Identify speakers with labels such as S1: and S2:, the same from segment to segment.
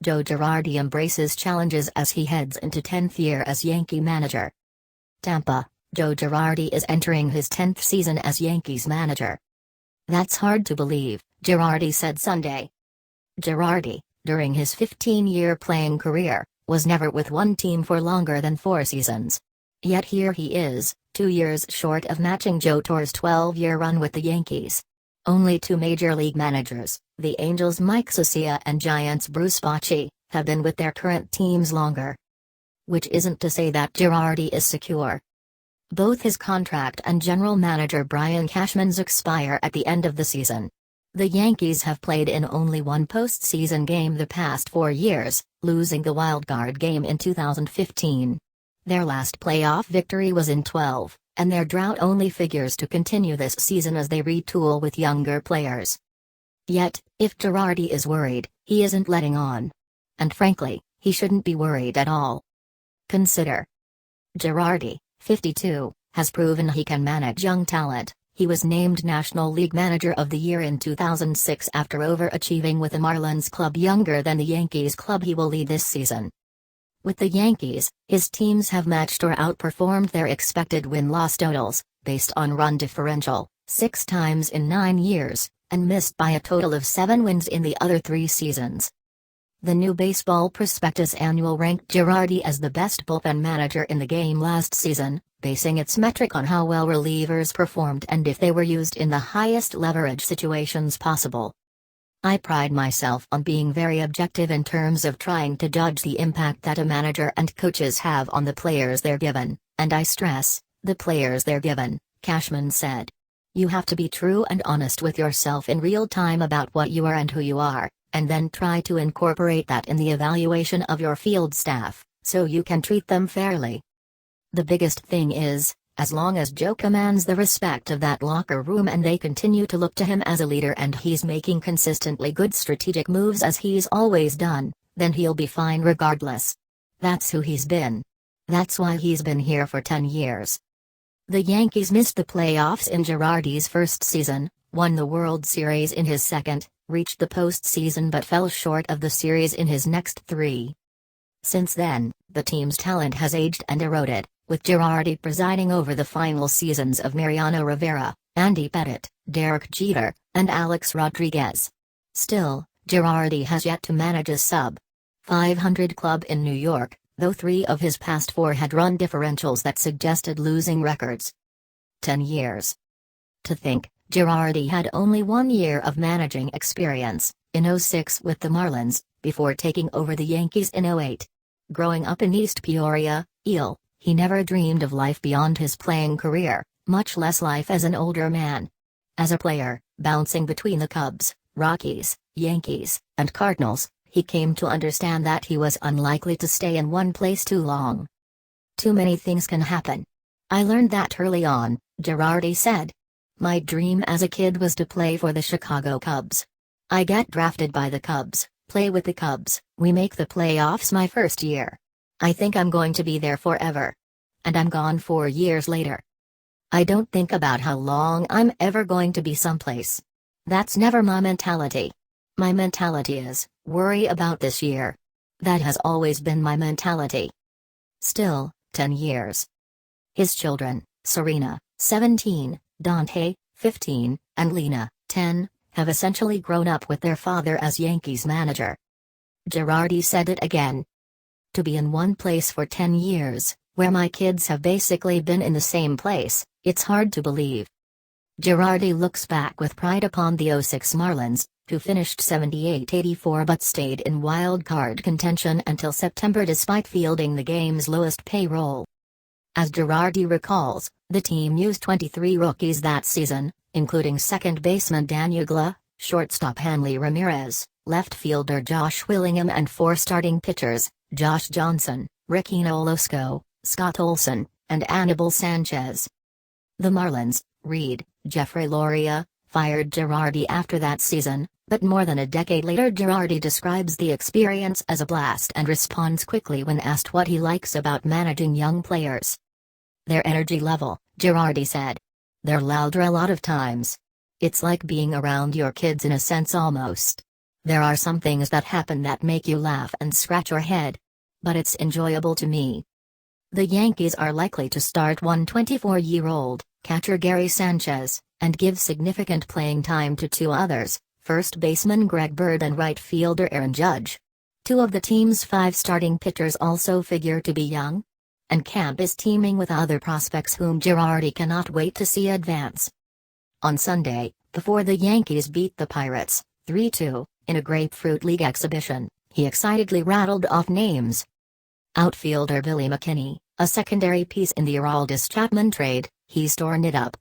S1: Joe Girardi embraces challenges as he heads into 10th year as Yankee manager. Tampa, Joe Girardi is entering his 10th season as Yankees manager. "That's hard to believe," Girardi said Sunday. Girardi, during his 15-year playing career, was never with one team for longer than 4 seasons. Yet here he is, 2 years short of matching Joe Torre's 12-year run with the Yankees. Only 2 major league managers, the Angels' Mike Scioscia and Giants' Bruce Bochy, have been with their current teams longer. Which isn't to say that Girardi is secure. Both his contract and general manager Brian Cashman's expire at the end of the season. The Yankees have played in only one postseason game the past 4 years, losing the wildcard game in 2015. Their last playoff victory was in 12, and their drought only figures to continue this season as they retool with younger players. Yet, if Girardi is worried, he isn't letting on. And frankly, he shouldn't be worried at all. Consider. Girardi, 52, has proven he can manage young talent. He was named National League Manager of the Year in 2006 after overachieving with a Marlins club younger than the Yankees club he will lead this season. With the Yankees, his teams have matched or outperformed their expected win-loss totals, based on run differential, 6 times in 9 years, and missed by a total of 7 wins in the other 3 seasons. The new Baseball Prospectus annual ranked Girardi as the best bullpen manager in the game last season, basing its metric on how well relievers performed and if they were used in the highest leverage situations possible. "I pride myself on being very objective in terms of trying to judge the impact that a manager and coaches have on the players they're given, and I stress, the players they're given," Cashman said. "You have to be true and honest with yourself in real time about what you are and who you are, and then try to incorporate that in the evaluation of your field staff, so you can treat them fairly. The biggest thing is, as long as Joe commands the respect of that locker room and they continue to look to him as a leader and he's making consistently good strategic moves as he's always done, then he'll be fine regardless. That's who he's been. That's why he's been here for 10 years. The Yankees missed the playoffs in Girardi's first season, won the World Series in his second, reached the postseason but fell short of the series in his next 3. Since then, the team's talent has aged and eroded, with Girardi presiding over the final seasons of Mariano Rivera, Andy Pettitte, Derek Jeter, and Alex Rodriguez. Still, Girardi has yet to manage a sub-500 club in New York, though 3 of his past 4 had run differentials that suggested losing records. 10 years. To think, Girardi had only 1 year of managing experience, in 2006 with the Marlins, before taking over the Yankees in 2008. Growing up in East Peoria, IL, he never dreamed of life beyond his playing career, much less life as an older man. As a player, bouncing between the Cubs, Rockies, Yankees, and Cardinals, he came to understand that he was unlikely to stay in one place too long. "Too many things can happen. I learned that early on," Girardi said. "My dream as a kid was to play for the Chicago Cubs. I get drafted by the Cubs, play with the Cubs, we make the playoffs my first year. I think I'm going to be there forever. And I'm gone 4 years later. I don't think about how long I'm ever going to be someplace. That's never my mentality. My mentality is, worry about this year. That has always been my mentality." Still, 10 years. His children, Serena, 17, Dante, 15, and Lena, 10, have essentially grown up with their father as Yankees manager. Girardi said it again. "To be in one place for 10 years, where my kids have basically been in the same place, it's hard to believe." Girardi looks back with pride upon the 2006 Marlins, who finished 78-84 but stayed in wild-card contention until September despite fielding the game's lowest payroll. As Girardi recalls, the team used 23 rookies that season, including second baseman Dan Uggla, shortstop Hanley Ramirez, left fielder Josh Willingham and 4 starting pitchers, Josh Johnson, Ricky Nolosco, Scott Olson, and Anibal Sanchez. The Marlins, Reed, Jeffrey Loria, fired Girardi after that season, but more than a decade later Girardi describes the experience as a blast and responds quickly when asked what he likes about managing young players. "Their energy level," Girardi said. "They're louder a lot of times. It's like being around your kids in a sense almost. There are some things that happen that make you laugh and scratch your head. But it's enjoyable to me. The Yankees are likely to start 24-year-old catcher Gary Sanchez, and give significant playing time to two others, first baseman Greg Bird and right fielder Aaron Judge. Two of the team's 5 starting pitchers also figure to be young. And camp is teeming with other prospects whom Girardi cannot wait to see advance. On Sunday, before the Yankees beat the Pirates 3-2, in a Grapefruit League exhibition, he excitedly rattled off names. Outfielder Billy McKinney, a secondary piece in the Aroldis Chapman trade, he's torn it up,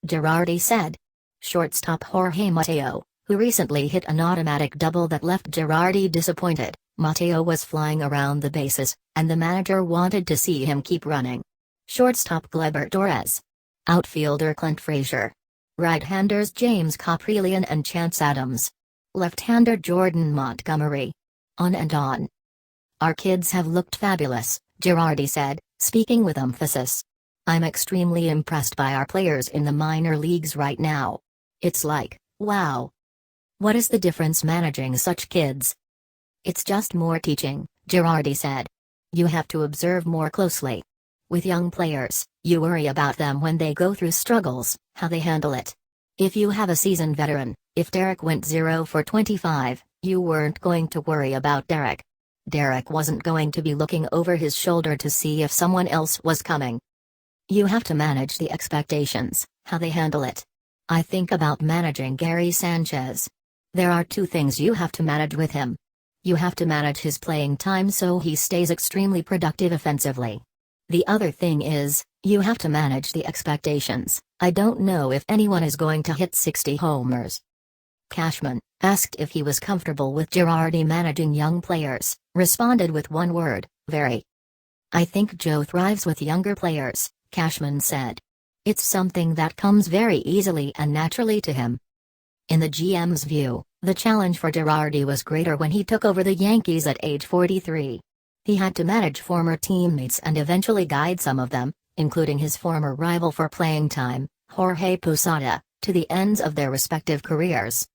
S1: Girardi said. Shortstop Jorge Mateo, who recently hit an automatic double that left Girardi disappointed. Mateo was flying around the bases, and the manager wanted to see him keep running. Shortstop Gleyber Torres. Outfielder Clint Frazier. Right-handers James Kaprielian and Chance Adams. Left-hander Jordan Montgomery. On and on. Our kids have looked fabulous, Girardi said, speaking with emphasis. I'm extremely impressed by our players in the minor leagues right now. It's like, wow. What is the difference managing such kids? It's just more teaching, Girardi said. You have to observe more closely. With young players, you worry about them when they go through struggles, how they handle it. If you have a seasoned veteran, if Derek went 0 for 25, you weren't going to worry about Derek. Derek wasn't going to be looking over his shoulder to see if someone else was coming. You have to manage the expectations, how they handle it. I think about managing Gary Sanchez. There are 2 things you have to manage with him. You have to manage his playing time so he stays extremely productive offensively. The other thing is, you have to manage the expectations. I don't know if anyone is going to hit 60 homers. Cashman, asked if he was comfortable with Girardi managing young players, responded with one word, very. I think Joe thrives with younger players, Cashman said. It's something that comes very easily and naturally to him. In the GM's view, the challenge for Girardi was greater when he took over the Yankees at age 43. He had to manage former teammates and eventually guide some of them, including his former rival for playing time, Jorge Posada, to the ends of their respective careers.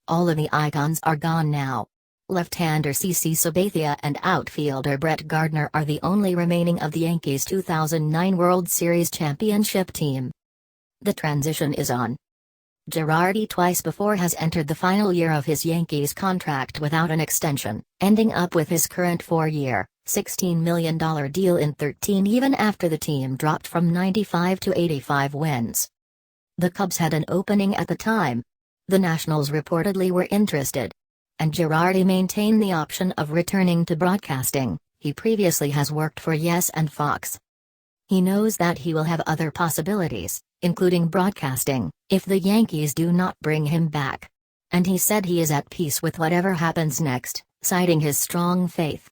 S1: All of the icons are gone now. Left-hander CC Sabathia and outfielder Brett Gardner are the only remaining of the Yankees' 2009 World Series championship team. The transition is on. Girardi twice before has entered the final year of his Yankees contract without an extension, ending up with his current 4-year, $16 million deal in 13 even after the team dropped from 95 to 85 wins. The Cubs had an opening at the time. The Nationals reportedly were interested. And Girardi maintained the option of returning to broadcasting. He previously has worked for Yes and Fox. He knows that he will have other possibilities, including broadcasting, if the Yankees do not bring him back. And he said he is at peace with whatever happens next, citing his strong faith.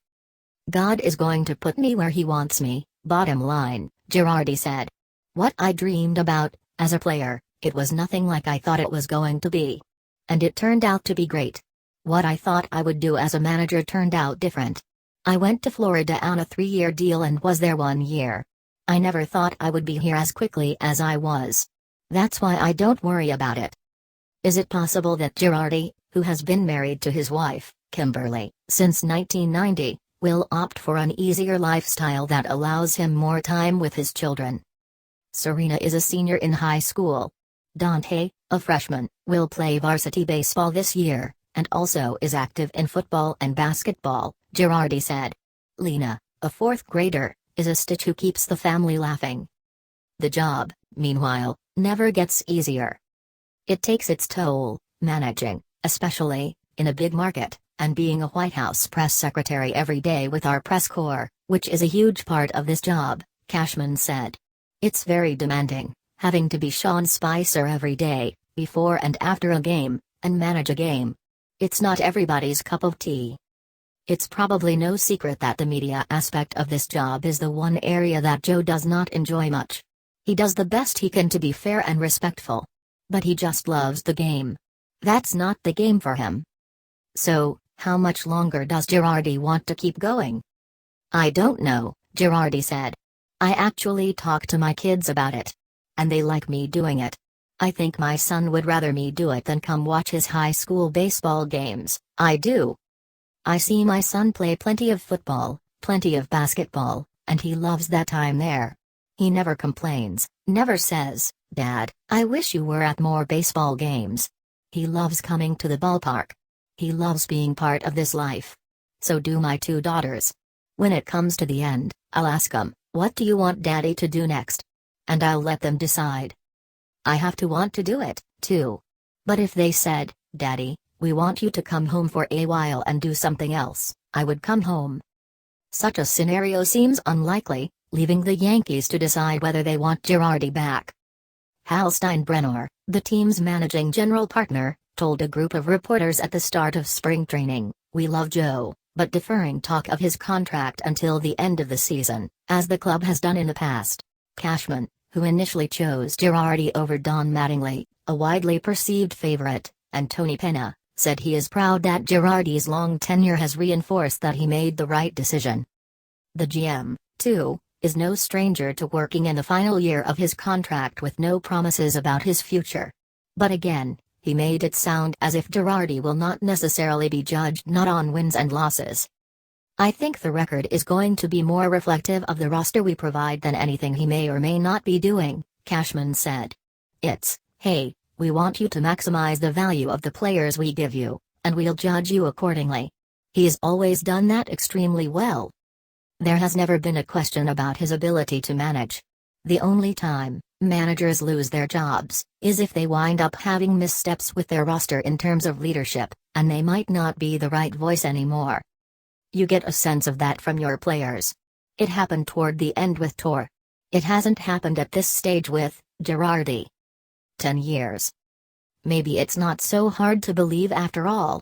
S1: God is going to put me where he wants me, bottom line, Girardi said. What I dreamed about, as a player, it was nothing like I thought it was going to be. And it turned out to be great. What I thought I would do as a manager turned out different. I went to Florida on a 3-year deal and was there 1 year. I never thought I would be here as quickly as I was. That's why I don't worry about it. Is it possible that Girardi, who has been married to his wife, Kimberly, since 1990, will opt for an easier lifestyle that allows him more time with his children? Serena is a senior in high school. Dante, a freshman, will play varsity baseball this year, and also is active in football and basketball, Girardi said. Lena, a 4th grader, is a stitch who keeps the family laughing. The job, meanwhile, never gets easier. It takes its toll, managing, especially, in a big market, and being a White House press secretary every day with our press corps, which is a huge part of this job, Cashman said. It's very demanding, having to be Sean Spicer every day, before and after a game, and manage a game. It's not everybody's cup of tea. It's probably no secret that the media aspect of this job is the one area that Joe does not enjoy much. He does the best he can to be fair and respectful. But he just loves the game. That's not the game for him. So, how much longer does Girardi want to keep going? I don't know, Girardi said. I actually talk to my kids about it. And they like me doing it. I think my son would rather me do it than come watch his high school baseball games. I do. I see my son play plenty of football, plenty of basketball, and he loves that time there. He never complains, never says, "Dad, I wish you were at more baseball games." He loves coming to the ballpark. He loves being part of this life. So do my two daughters. When it comes to the end, I'll ask them, "What do you want Daddy to do next?" And I'll let them decide. I have to want to do it, too. But if they said, "Daddy, we want you to come home for a while and do something else," I would come home. Such a scenario seems unlikely, leaving the Yankees to decide whether they want Girardi back. Hal Steinbrenner, the team's managing general partner, told a group of reporters at the start of spring training, "We love Joe, but deferring talk of his contract until the end of the season, as the club has done in the past." Cashman, who initially chose Girardi over Don Mattingly, a widely perceived favorite, and Tony Pena, said he is proud that Girardi's long tenure has reinforced that he made the right decision. The GM, too, is no stranger to working in the final year of his contract with no promises about his future. But again, he made it sound as if Girardi will not necessarily be judged not on wins and losses. "I think the record is going to be more reflective of the roster we provide than anything he may or may not be doing," Cashman said. "It's, hey, we want you to maximize the value of the players we give you, and we'll judge you accordingly." He's always done that extremely well. There has never been a question about his ability to manage. The only time managers lose their jobs is if they wind up having missteps with their roster in terms of leadership, and they might not be the right voice anymore. You get a sense of that from your players. It happened toward the end with Torre. It hasn't happened at this stage with Girardi. 10 years. Maybe it's not so hard to believe after all.